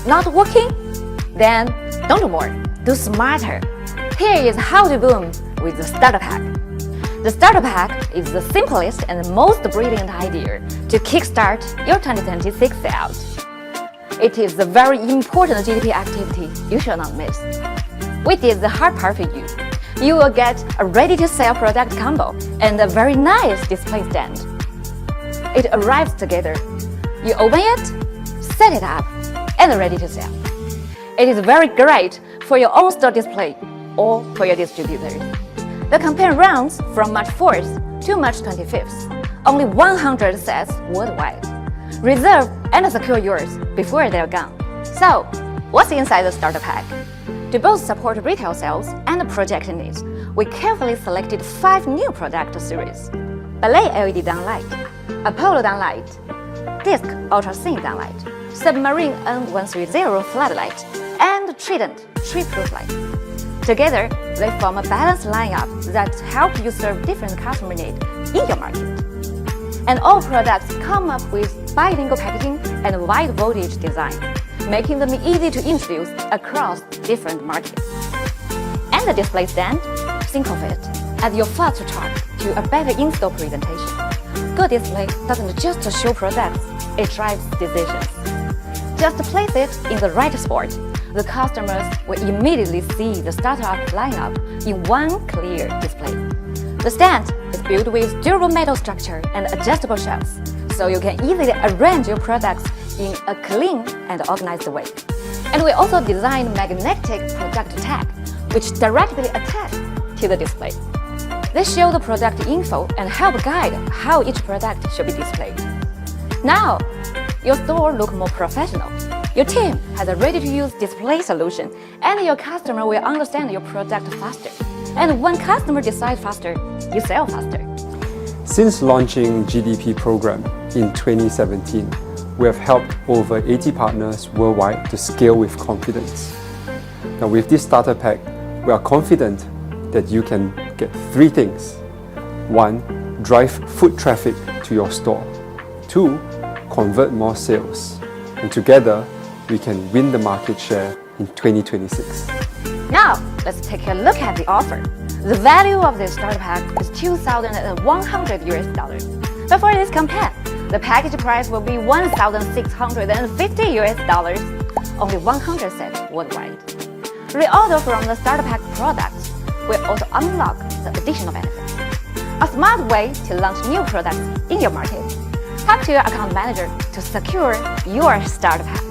It's not working? Then don't do more. Do smarter. Here is how to boom with the Starter Pack. The Starter Pack is the simplest and most brilliant idea to kickstart your 2026 sales. It is a very important GDP activity you should not miss. We did the hard part for you. You will get a ready-to-sell product combo and a very nice display stand. It arrives together. You open it, set it up, and ready to sell. It is very great for your own store display or for your distributors. The campaign runs from March 4th to March 25th. Only 100 sets worldwide. Reserve and secure yours before they're gone. So, what's inside the Starter Pack? To both support retail sales and project needs, we carefully selected 5 new product series: Ballet LED downlight, Apollo downlight, Disc Ultra Thin downlight, Submarine N130 floodlight, and Trident tree-proof light. Together, they form a balanced lineup that helps you serve different customer needs in your market. And all products come up with bilingual packaging and wide voltage design, making them easy to introduce across different markets. And the display stand, think of it as your fast track to a better in-store presentation. Good display doesn't just show products, it drives decisions. Just place it in the right spot. The customers will immediately see the startup lineup in one clear display. The stand is built with durable metal structure and adjustable shelves, so you can easily arrange your products in a clean and organized way. And we also designed magnetic product tag, which directly attach to the display. They show the product info and help guide how each product should be displayed. Now, your store looks more professional. Your team has a ready-to-use display solution, and your customer will understand your product faster. And when customers decide faster, you sell faster. Since launching GDP program in 2017, we have helped over 80 partners worldwide to scale with confidence. Now with this starter pack, we are confident that you can get 3 things. 1. Drive foot traffic to your store. 2. Convert more sales. And together, we can win the market share in 2026. Now, let's take a look at the offer. The value of this starter pack is $2,100 US. But for this campaign, the package price will be $1,650 US, only 100 sets worldwide. Reorder from the starter pack products will also unlock the additional benefits. A smart way to launch new products in your market. Talk to your account manager to secure your starter pack.